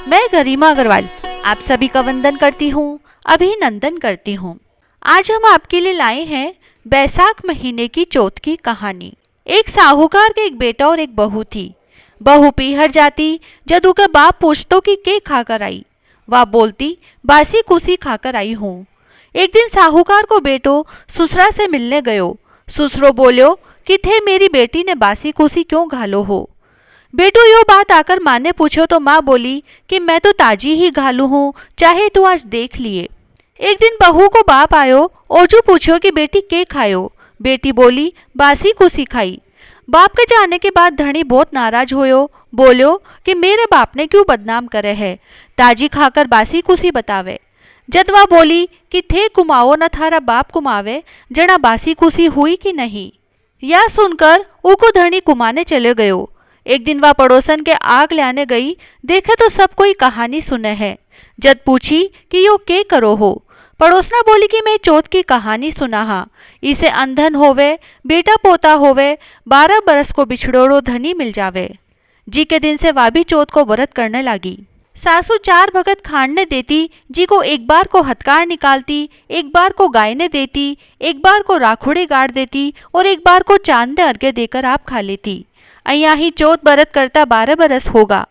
मैं गरिमा अग्रवाल आप सभी का वंदन करती हूँ, अभिनंदन करती हूँ। आज हम आपके लिए लाए हैं बैसाख महीने की चौथ की कहानी। एक साहूकार के एक बेटा और एक बहू थी। बहू पीहर जाती, जदू का बाप पूछतो कि के खाकर आई। वह बोलती बासी कुसी खाकर आई हूँ। एक दिन साहूकार को बेटो ससुरा से मिलने गयो। ससुरो बोल्यो कि थे मेरी बेटी ने बासी कुसी क्यों घालो हो। बेटो यो बात आकर माँ ने पूछो तो माँ बोली कि मैं तो ताजी ही घालू हूँ, चाहे तू आज देख लिए। एक दिन बहू को बाप आयो, ओजू पूछो कि बेटी के खायो। बेटी बोली बासी कुसी खाई। बाप के जाने के बाद धनी बहुत नाराज होयो, बोलो कि मेरे बाप ने क्यों बदनाम करे है, ताजी खाकर बासी कुसी बतावे। जदवा बोली कि थे कुमाओ न थारा बाप कुमावे, जना बासी कुसी हुई कि नहीं। यह सुनकर उको धनी कुमाने चले गयो। एक दिन वह पड़ोसन के आग लाने गई, देखे तो सब कोई कहानी सुने है। जद पूछी कि यो के करो हो। पड़ोसना बोली कि मैं चौथ की कहानी सुना हा। इसे अंधन होवे, बेटा पोता होवे, 12 बरस को बिछड़ोड़ो धनी मिल जावे। जी के दिन से वह भी चौथ को व्रत करने लगी। सासू 4 भगत खांडने देती, जी को एक बार को हथकार निकालती, एक बार को गायने देती, एक बार को राखुड़े गाड़ देती और एक बार को चांदने अर्घ्य देकर आप खा लेती। अहिया ही चौथ बरत करता 12 बरस होगा।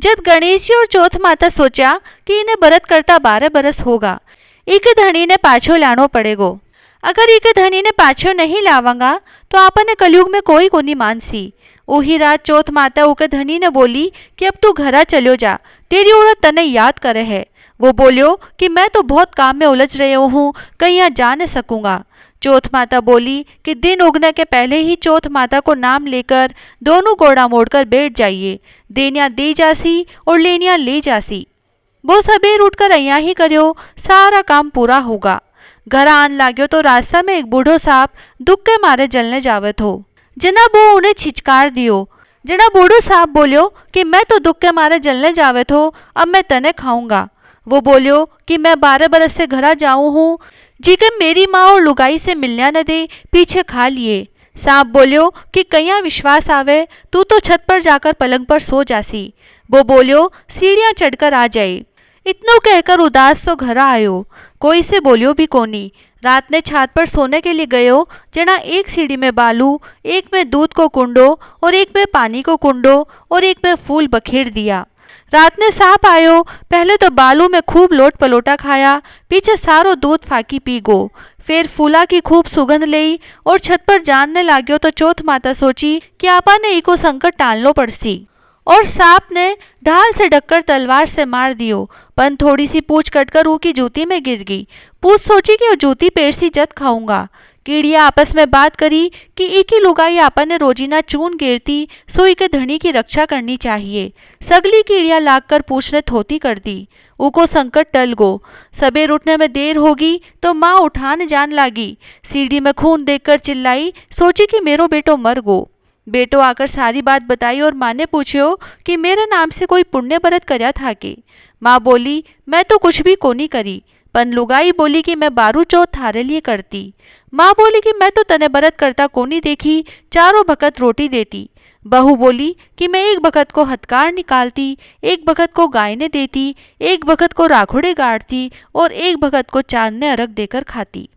जब गणेश जी और चौथ माता सोचा कि इन्हें बरत करता 12 बरस होगा, एक धनी ने पाछो लानो पड़ेगो। अगर एक धनी ने पाछो नहीं लावांगा तो आपने कलयुग में कोई को नहीं मानसी। उही रात चौथ माता उके धनी ने बोली कि अब तू घरा चलो जा, तेरी औरत तने याद करे है। वो बोलियो कि मैं तो बहुत काम में उलझ रहे हूँ, कहीं यहाँ जा न सकूंगा। चौथ माता बोली कि दिन उगने के पहले ही चौथ माता को नाम लेकर दोनों गोड़ा मोड़कर बैठ जाइए, देनिया दे जासी और लेनिया ले जासी। वो सबेर उठकर अया ही करियो, सारा काम पूरा होगा। घर आन लाग्यो तो रास्ता में एक बूढ़ो सांप दुख के मारे जलने जावत हो। जना वो उन्हें छिचकार दियो। जना बूढ़ो सांप बोलियो कि मैं तो दुख के मारे जलने जावत हो, अब मैं तने खाऊंगा। वो बोलियो कि मैं 12 बरस से घरा जाऊं हूँ, जी के मेरी माँ और लुगाई से मिलना न दे, पीछे खा लिए। सांप बोलियो कि कया विश्वास आवे, तू तो छत पर जाकर पलंग पर सो जासी। वो बोलियो सीढ़ियाँ चढ़कर आ जाए। इतनो कहकर उदास तो घर आयो, कोई से बोलियो भी कोनी। रात ने छात पर सोने के लिए गयो, जना एक सीढ़ी में बालू, एक में दूध को कुंडो और एक में पानी को कुंडो और एक में फूल बखेर दिया। रात ने सांप आयो, पहले तो बालू में खूब लोट पलोटा खाया, पीछे सारो दूध फाकी पी गो, फिर फूला की खूब सुगंध लई और छत पर जानने लाग्यो। तो चौथ माता सोची कि आपा ने इको संकट टालनो पड़सी और सांप ने ढाल से ढककर तलवार से मार दियो, पर थोड़ी सी पूछ कटकर ऊ की जूती में गिर गई। पूछ सोची कि जूती पेड़ सी जत खाऊंगा। कीड़िया आपस में बात करी कि इकी लुगाई आपा ने रोजीना चून गिरती, सो इके धनी की रक्षा करनी चाहिए। सगली कीड़िया लागकर पूछने थोती कर दी। उको संकट टल गो। सबेर उठने में देर होगी तो माँ उठान जान लागी। सीढ़ी में खून देखकर चिल्लाई, सोची कि मेरो बेटो मर गो। बेटो आकर सारी बात बताई और माँ ने पूछो कि मेरे नाम से कोई पुण्य व्रत करया था के। माँ बोली मैं तो कुछ भी कोनी करी, पन लुगाई बोली कि मैं 12 चौथ थारे लिए करती। माँ बोली कि मैं तो तने व्रत करता कोनी देखी, 4 भगत रोटी देती। बहू बोली कि मैं एक भगत को हथकार निकालती, एक भगत को गायने देती, एक भगत को राखुड़े गाड़ती और एक भगत को चांदने अर्घ देकर खाती।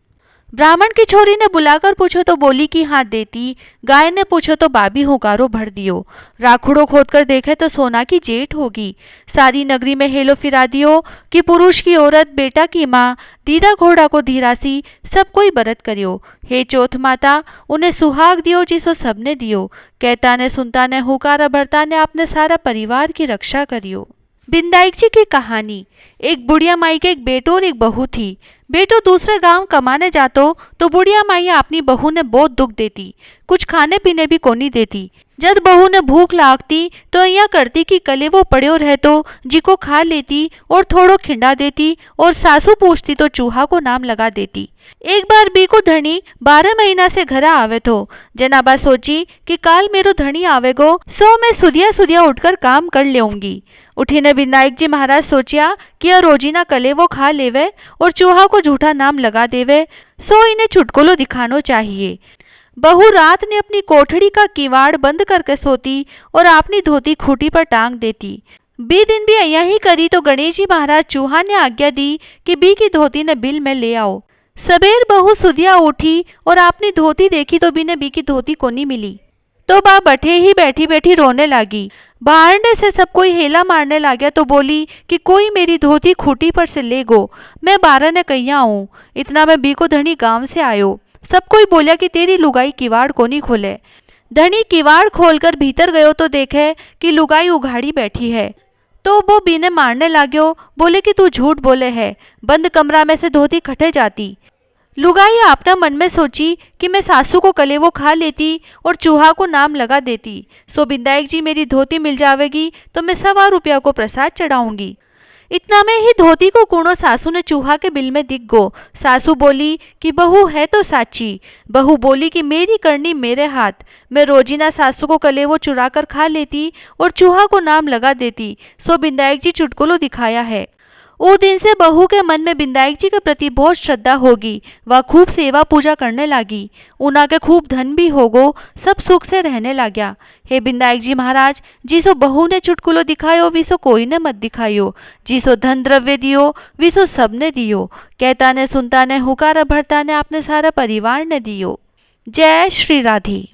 ब्राह्मण की छोरी ने बुलाकर पूछो तो बोली कि हाँ देती। गाय ने पूछो तो बाबी हुकारो भर दियो। राखुड़ो खोदकर देखे तो सोना की जेठ होगी। सारी नगरी में हेलो फिरा दियो कि पुरुष की औरत, बेटा की माँ, दीदा घोड़ा को धीरासी, सब कोई बरत करियो। हे चौथ माता, उन्हें सुहाग दियो जिसो सबने दियो। कहता ने सुनता ने हुकारा भरता ने अपने सारा परिवार की रक्षा करियो। बिंदाईक जी की कहानी। एक बुढ़िया माई के एक बेटो और एक बहू थी। बेटो दूसरे गांव कमाने जातो तो बुढ़िया माई अपनी बहू ने बहुत दुख देती, कुछ खाने पीने भी कोनी देती। जब बहू ने भूख लागती तो यहाँ करती कि कले वो पड़ो रहतो, जी को खा लेती और थोड़ो खिंडा देती और सासू पूछती तो चूहा को नाम लगा देती। एक बार बी को धनी 12 महीना से घर आवे तो जनाबा सोची कि काल मेरो धनी आवेगो, सो मैं सुदिया सुदिया उठकर काम कर लेऊंगी। उठी ने विनायक जी महाराज सोचिया कि यह रोजीना कले वो खा लेवे और चूहा को झूठा नाम लगा देवे, सो इन्हें चुटकुलो दिखानो चाहिए। बहू रात ने अपनी कोठड़ी का किवाड़ बंद करके सोती और अपनी धोती खूंटी पर टांग देती। बी दिन भी अया ही करी तो गणेश जी महाराज चूहा ने आज्ञा दी कि बी की धोती ने बिल में ले आओ। सबेर बहू सुधिया उठी और आपने धोती देखी तो बी ने बी की धोती को नहीं मिली। तो बा बैठे ही बैठी बैठी रोने लगी। बाहरने से सब कोई हेला मारने लगा तो बोली कि कोई मेरी धोती खूटी पर से ले गो, मैं बारह ने कहिया हूँ। इतना मैं बी को धनी गांव से आयो। सब कोई बोलिया कि तेरी लुगाई किवाड़ को नहीं खोले। धनी किवाड़ खोलकर भीतर गयो तो देखे कि लुगाई उघाड़ी बैठी है। तो वो बी ने मारने लाग्यो, बोले कि तू झूठ बोले है, बंद कमरा में से धोती खटे जाती। लुगाई अपना मन में सोची कि मैं सासू को कलेवो खा लेती और चूहा को नाम लगा देती, सो बिंदायक जी मेरी धोती मिल जावेगी तो मैं 100 रुपया को प्रसाद चढ़ाऊंगी। इतना में ही धोती को कूणो सासू ने चूहा के बिल में दिख गो। सासू बोली कि बहू है तो साची। बहू बोली कि मेरी करनी मेरे हाथ, मैं रोजीना सासू को कलेवो चुरा कर खा लेती और चूहा को नाम लगा देती, सो बिंदायक जी चुटकुलो दिखाया है। वो दिन से बहू के मन में बिंदायक जी के प्रति बहुत श्रद्धा होगी। वह खूब सेवा पूजा करने लगी। उना के खूब धन भी होगो, सब सुख से रहने लग्या। हे बिंदायक जी महाराज, जिसो बहू ने चुटकुलो दिखायो विसो कोई ने मत दिखायो, जिसो धन द्रव्य दियो विसो सबने दियो, कहता ने सुनता ने हुकारा भरता ने आपने सारा परिवार ने दियो। जय श्री राधे।